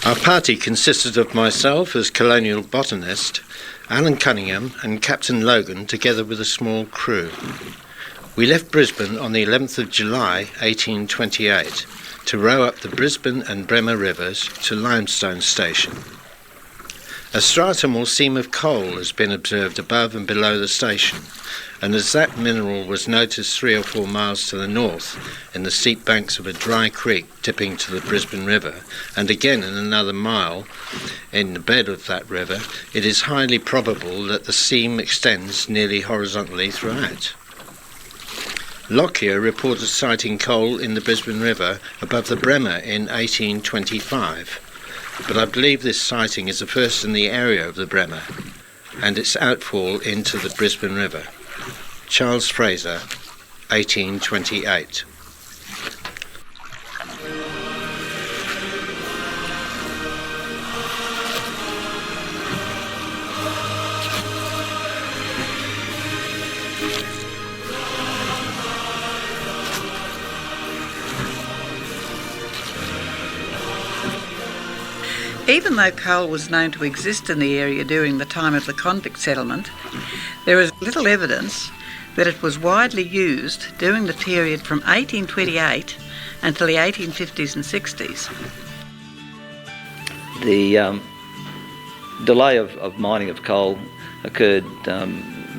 Our party consisted of myself as colonial botanist, Alan Cunningham and Captain Logan, together with a small crew. We left Brisbane on the 11th of July 1828 to row up the Brisbane and Bremer rivers to Limestone Station. A stratum or seam of coal has been observed above and below the station, and as that mineral was noticed 3 or 4 miles to the north in the steep banks of a dry creek dipping to the Brisbane River, and again in another mile in the bed of that river, it is highly probable that the seam extends nearly horizontally throughout. Lockyer reported sighting coal in the Brisbane River above the Bremer in 1825, but I believe this sighting is the first in the area of the Bremer and its outfall into the Brisbane River. Charles Fraser, 1828. Even though coal was known to exist in the area during the time of the convict settlement, there is little evidence that it was widely used during the period from 1828 until the 1850s and 60s. The delay of mining of coal occurred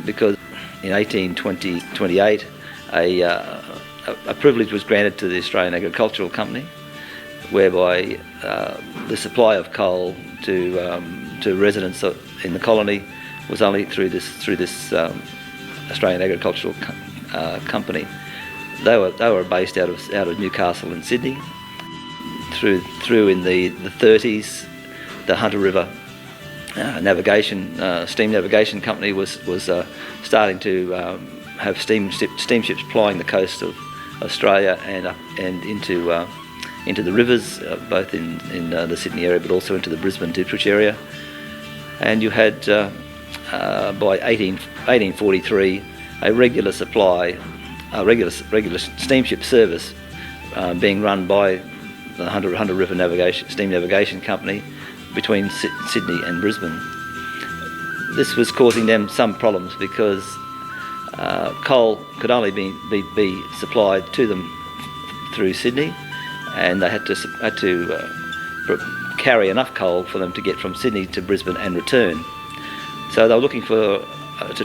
because in 1828 a privilege was granted to the Australian Agricultural Company, whereby the supply of coal to residents in the colony was only through this Australian Agricultural Company. They were based out of Newcastle and Sydney. Through in the 30s, the Hunter River steam navigation company was starting to have steamships plying the coast of Australia and into the rivers, both in the Sydney area, but also into the Brisbane Ipswich area. And you had, by 1843, a regular steamship service being run by the Hunter River Steam Navigation Company between Sydney and Brisbane. This was causing them some problems because coal could only be supplied to them through Sydney, and they had to carry enough coal for them to get from Sydney to Brisbane and return. So they were looking to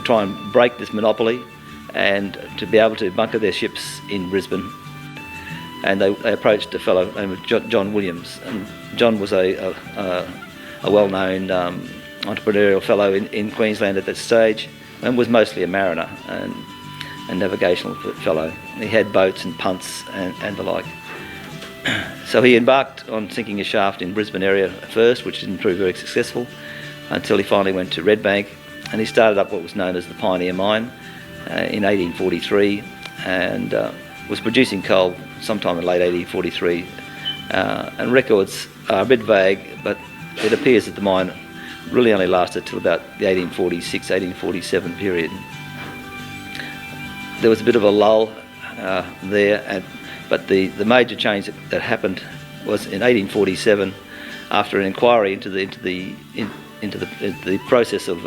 try and break this monopoly and to be able to bunker their ships in Brisbane. And they approached a fellow named John Williams, and John was a well-known entrepreneurial fellow in Queensland at that stage, and was mostly a mariner and navigational fellow. He had boats and punts and the like. So he embarked on sinking a shaft in Brisbane area first, which didn't prove very successful, until he finally went to Redbank, and he started up what was known as the Pioneer Mine in 1843, and was producing coal sometime in late 1843. And records are a bit vague, but it appears that the mine really only lasted till about the 1846-1847 period. There was a bit of a lull there, but the major change that happened was in 1847, after an inquiry into the process of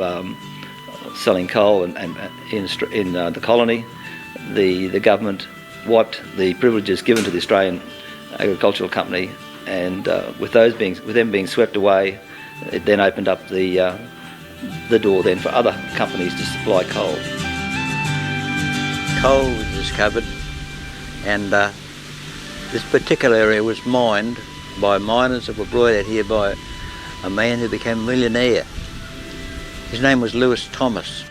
selling coal in the colony. The government wiped the privileges given to the Australian Agricultural Company, and with them being swept away, it then opened up the door then for other companies to supply coal. Coal was discovered, and this particular area was mined by miners that were brought out here by a man who became a millionaire. His name was Lewis Thomas.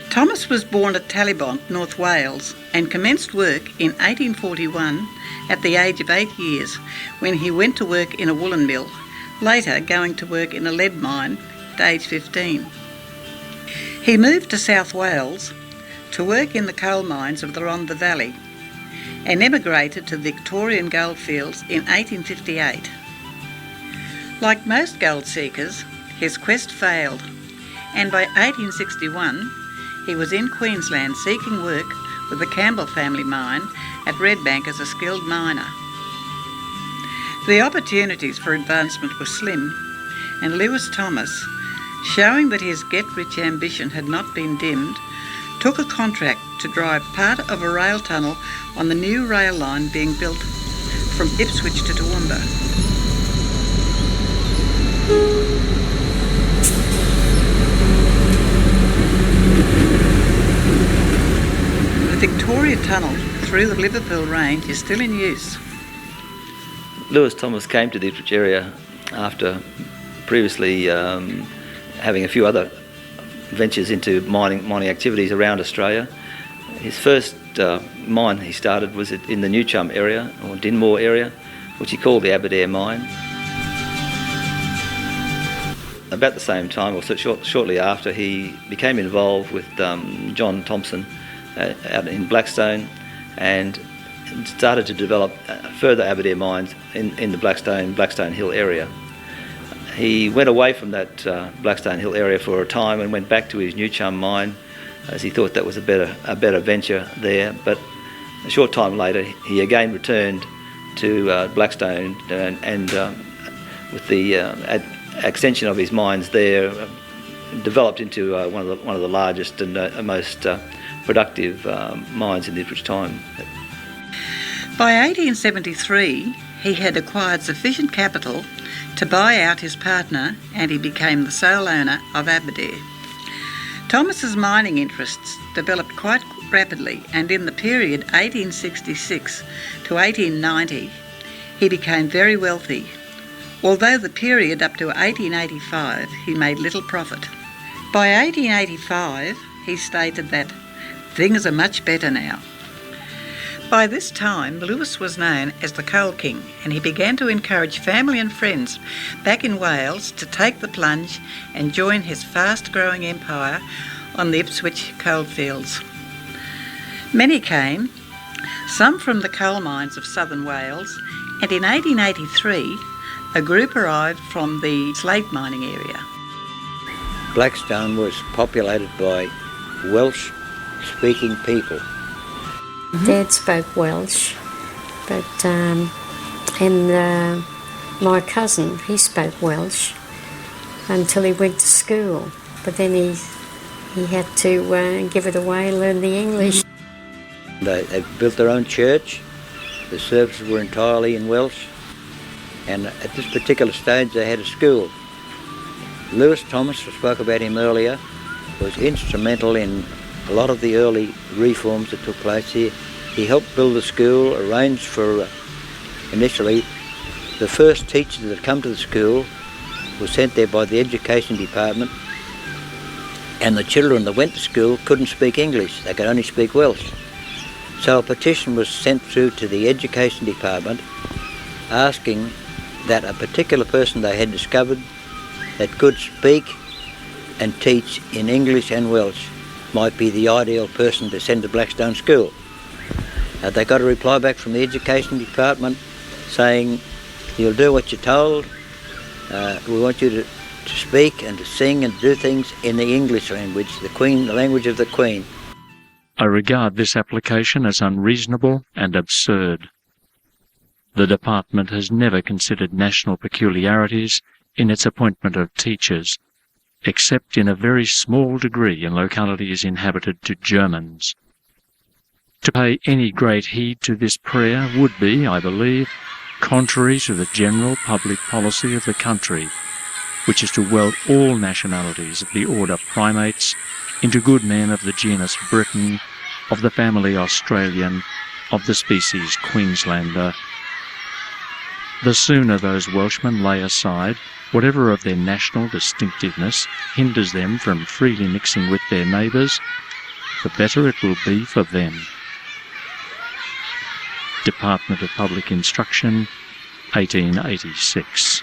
Thomas was born at Talibont, North Wales, and commenced work in 1841 at the age of 8 years, when he went to work in a woolen mill, later going to work in a lead mine at age 15. He moved to South Wales to work in the coal mines of the Rhondda Valley, and emigrated to the Victorian goldfields in 1858. Like most gold seekers, his quest failed, and by 1861 he was in Queensland seeking work with the Campbell family mine at Redbank as a skilled miner. The opportunities for advancement were slim, and Lewis Thomas, showing that his get-rich ambition had not been dimmed, took a contract to drive part of a rail tunnel on the new rail line being built from Ipswich to Toowoomba. The Victoria Tunnel through the Liverpool Range is still in use. Lewis Thomas came to the Ipswich area after previously having a few other ventures into mining activities around Australia. His first mine he started was in the New Chum area, or Dinmore area, which he called the Aberdare Mine. About the same time, or shortly after, he became involved with John Thompson out in Blackstone, and started to develop further Aberdare mines in the Blackstone Hill area. He went away from that Blackstone Hill area for a time and went back to his New Chum mine, as he thought that was a better venture there. But a short time later, he again returned to Blackstone, and with the extension of his mines there, developed into one of the largest and most productive mines in the Ipswich time. By 1873, he had acquired sufficient capital to buy out his partner, and he became the sole owner of Aberdare. Thomas's mining interests developed quite rapidly, and in the period 1866 to 1890, he became very wealthy, although the period up to 1885 he made little profit. By 1885, he stated that things are much better now. By this time, Lewis was known as the Coal King, and he began to encourage family and friends back in Wales to take the plunge and join his fast-growing empire on the Ipswich coalfields. Many came, some from the coal mines of southern Wales, and in 1883, a group arrived from the slate mining area. Blackstone was populated by Welsh-speaking people. Dad spoke Welsh, but my cousin, he spoke Welsh until he went to school, but then he had to give it away and learn the English. They built their own church. The services were entirely in Welsh, and at this particular stage they had a school. Lewis Thomas, I spoke about him earlier, was instrumental in a lot of the early reforms that took place here. He helped build the school, arranged for, initially, the first teachers that come to the school were sent there by the education department, and the children that went to school couldn't speak English, they could only speak Welsh. So a petition was sent through to the education department asking that a particular person they had discovered that could speak and teach in English and Welsh might be the ideal person to send to Blackstone School. They got a reply back from the education department saying, "You'll do what you're told. We want you to speak and to sing and do things in the English language, the language of the Queen." I regard this application as unreasonable and absurd. The department has never considered national peculiarities in its appointment of teachers, except in a very small degree in localities inhabited to Germans. To pay any great heed to this prayer would be, I believe, contrary to the general public policy of the country, which is to weld all nationalities of the order primates into good men of the genus Briton, of the family Australian, of the species Queenslander. The sooner those Welshmen lay aside whatever of their national distinctiveness hinders them from freely mixing with their neighbours, the better it will be for them. Department of Public Instruction, 1886.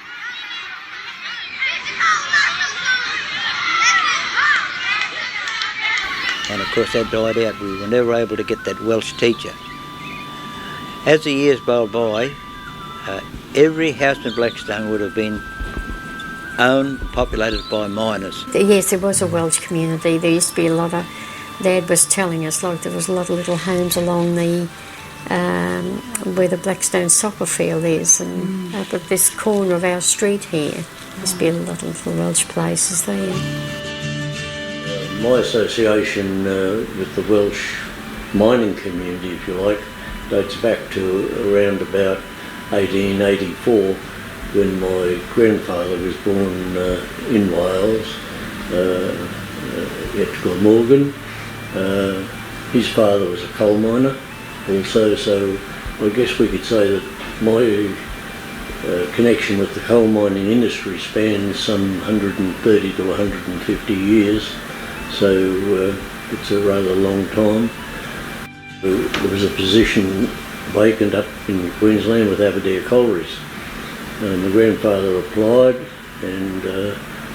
And of course that died out. We were never able to get that Welsh teacher. As the years rolled by, every house in Blackstone would have been owned, populated by miners. Yes, there was a Welsh community. There used to be a lot of, Dad was telling us, like there was a lot of little homes along the where the Blackstone soccer field is, and up at this corner of our street here. There's been a lot of little Welsh places there. My association with the Welsh mining community, if you like, dates back to around about 1884, when my grandfather was born in Wales, at Glamorgan. His father was a coal miner also, so I guess we could say that my connection with the coal mining industry spans some 130 to 150 years, so it's a rather long time. There was a position vacant up in Queensland with Aberdare Collieries. My grandfather applied, and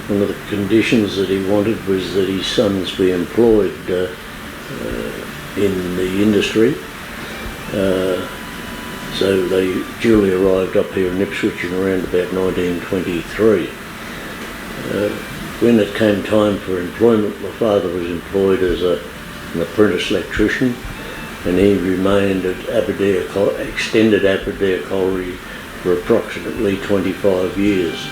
one of the conditions that he wanted was that his sons be employed in the industry. So they duly arrived up here in Ipswich in around about 1923. When it came time for employment, my father was employed as an apprentice electrician, and he remained at extended Aberdare Colliery for approximately 25 years.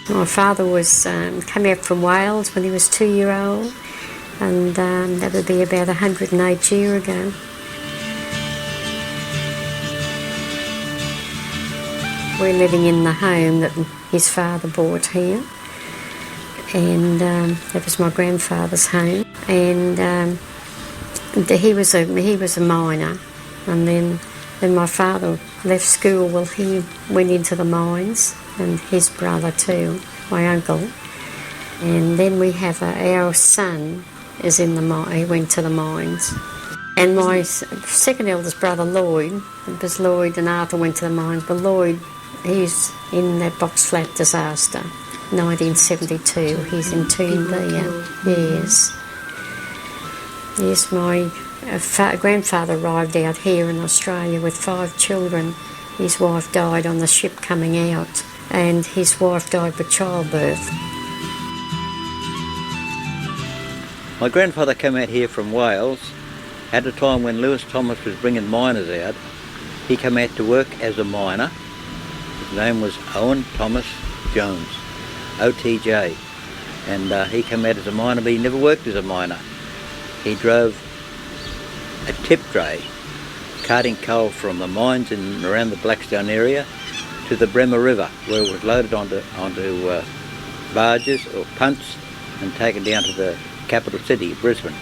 My father was came out from Wales when he was 2 years old, and that would be about 108 years ago. We're living in the home that his father bought here, and that was my grandfather's home. And he was a miner, and then my father left school. Well, he went into the mines, and his brother too, my uncle. And then we have our son is in the mine. He went to the mines. And my second eldest brother, Lloyd, it was Lloyd and Arthur went to the mines, but Lloyd, he's in that box flat disaster, 1972. He's entombed there. Yes. Yes, my grandfather arrived out here in Australia with 5 children. His wife died on the ship coming out, and his wife died with childbirth. My grandfather came out here from Wales at a time when Lewis Thomas was bringing miners out. He came out to work as a miner. His name was Owen Thomas Jones, OTJ, and he came out as a miner, but he never worked as a miner. He drove a tip dray, carting coal from the mines in and around the Blackstone area to the Bremer River, where it was loaded onto barges or punts and taken down to the capital city, Brisbane.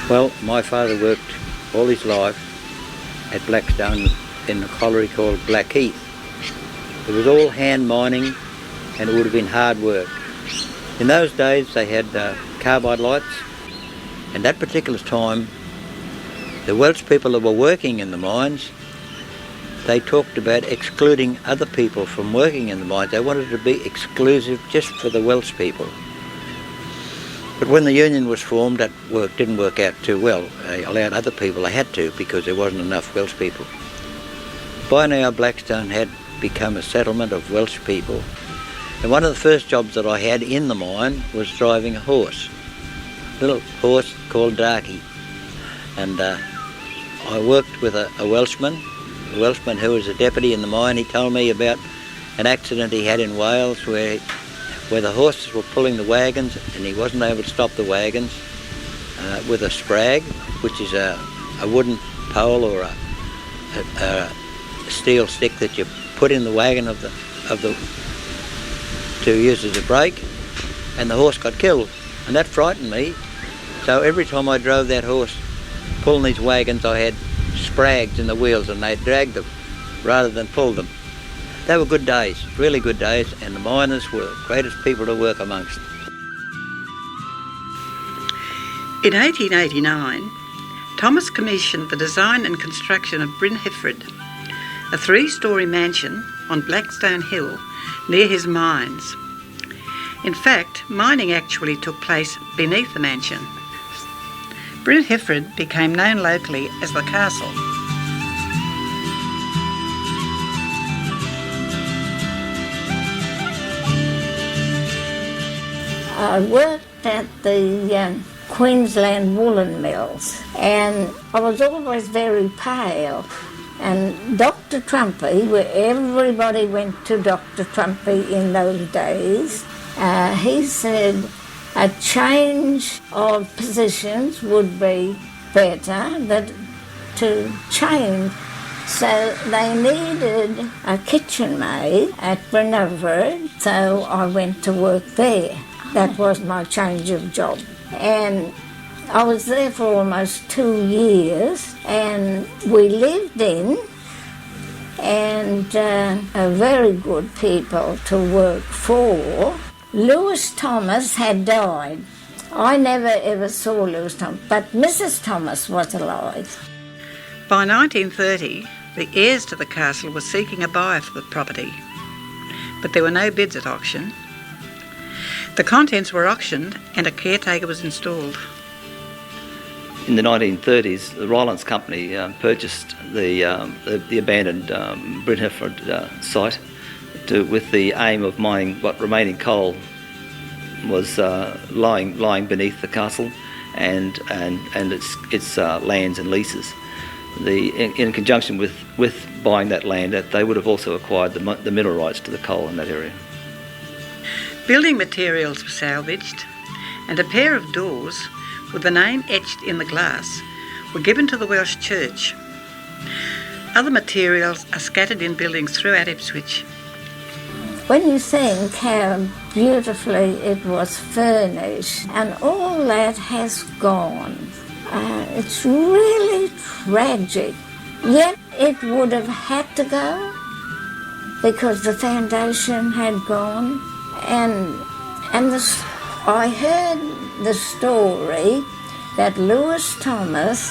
Well, my father worked all his life at Blackstone in a colliery called Blackheath. It was all hand mining, and it would have been hard work. In those days they had carbide lights, and that particular time the Welsh people that were working in the mines, they talked about excluding other people from working in the mines. They wanted it to be exclusive just for the Welsh people. But when the union was formed, that didn't work out too well. They allowed other people, they had to, because there wasn't enough Welsh people. By now Blackstone had become a settlement of Welsh people, and one of the first jobs that I had in the mine was driving a horse, a little horse called Darky. And I worked with a Welshman who was a deputy in the mine. He told me about an accident he had in Wales where the horses were pulling the wagons, and he wasn't able to stop the wagons with a sprag, which is a wooden pole or a steel stick that you put in the wagon to use as a brake, and the horse got killed, and that frightened me. So every time I drove that horse pulling these wagons, I had sprags in the wheels, and they dragged them rather than pull them. They were good days, really good days, and the miners were the greatest people to work amongst. In 1889, Thomas commissioned the design and construction of Bryn Heffryd, a 3-storey mansion on Blackstone Hill near his mines. In fact, mining actually took place beneath the mansion. Bryn Heffryd became known locally as the Castle. I worked at the Queensland woolen mills, and I was always very pale. And Dr. Trumpy, where everybody went to Dr. Trumpy in those days, he said a change of positions would be better to change. So they needed a kitchen maid at Brynnerford, so I went to work there. That was my change of job. And I was there for almost 2 years, and we lived in, and are very good people to work for. Lewis Thomas had died. I never ever saw Lewis Thomas, but Mrs. Thomas was alive. By 1930, the heirs to the castle were seeking a buyer for the property, but there were no bids at auction. The contents were auctioned and a caretaker was installed. In the 1930s, the Rylance Company purchased the abandoned Brynnerford site with the aim of mining what remaining coal was lying beneath the castle and its lands and leases. In conjunction with buying that land, that they would have also acquired the mineral rights to the coal in that area. Building materials were salvaged, and a pair of doors with the name etched in the glass were given to the Welsh Church. Other materials are scattered in buildings throughout Ipswich. When you think how beautifully it was furnished and all that has gone, it's really tragic. Yet it would have had to go because the foundation had gone. I heard the story that Lewis Thomas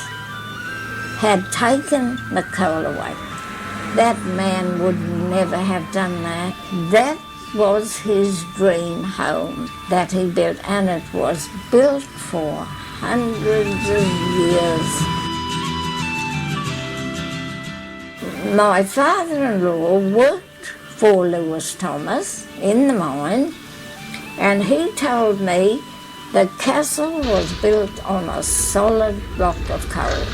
had taken the coal away. That man would never have done that. That was his dream home that he built, and it was built for hundreds of years. My father-in-law worked for Lewis Thomas in the mine, and he told me the castle was built on a solid block of coal.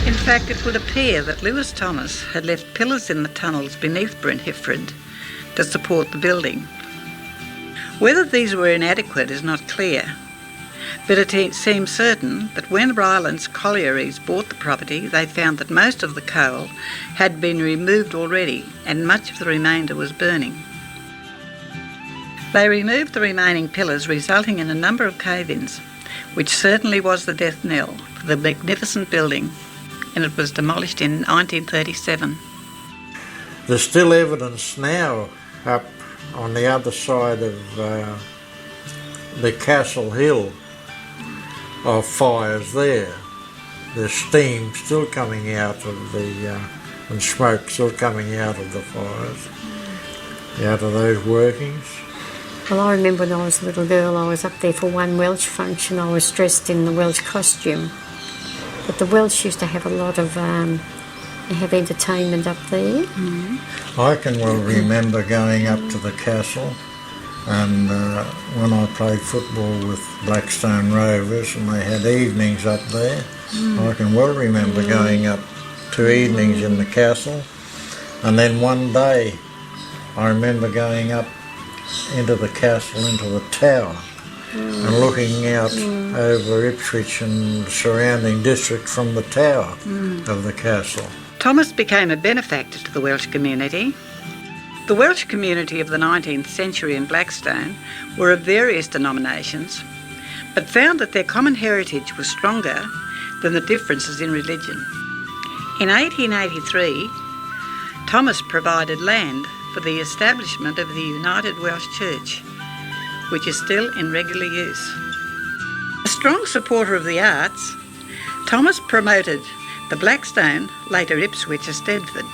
In fact, it would appear that Lewis Thomas had left pillars in the tunnels beneath Brynnerford to support the building. Whether these were inadequate is not clear, but it seems certain that when Rylance collieries bought the property, they found that most of the coal had been removed already and much of the remainder was burning. They removed the remaining pillars, resulting in a number of cave-ins, which certainly was the death knell for the magnificent building, and it was demolished in 1937. There's still evidence now up on the other side of the Castle Hill of fires there. There's steam still coming out of and smoke still coming out of the fires, out of those workings. Well, I remember when I was a little girl, I was up there for one Welsh function. I was dressed in the Welsh costume. But the Welsh used to have a lot of have entertainment up there. Mm-hmm. I can well remember going up to the castle, and when I played football with Blackstone Rovers and they had evenings up there, I can well remember going up to evenings in the castle. And then one day I remember going up into the castle, into the tower, and looking out over Ipswich and the surrounding district from the tower of the castle. Thomas became a benefactor to the Welsh community. The Welsh community of the 19th century in Blackstone were of various denominations, but found that their common heritage was stronger than the differences in religion. In 1883, Thomas provided land for the establishment of the United Welsh Church, which is still in regular use. A strong supporter of the arts, Thomas promoted the Blackstone, later Ipswich, Eisteddfod,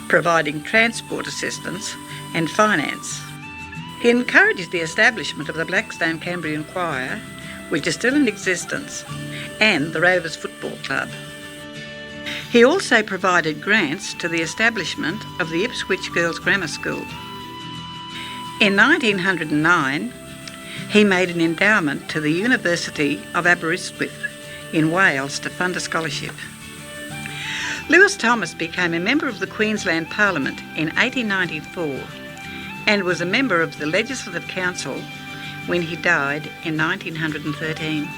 providing transport assistance and finance. He encouraged the establishment of the Blackstone Cambrian Choir, which is still in existence, and the Rovers Football Club. He also provided grants to the establishment of the Ipswich Girls' Grammar School. In 1909, He made an endowment to the University of Aberystwyth in Wales to fund a scholarship. Lewis Thomas became a member of the Queensland Parliament in 1894 and was a member of the Legislative Council when he died in 1913.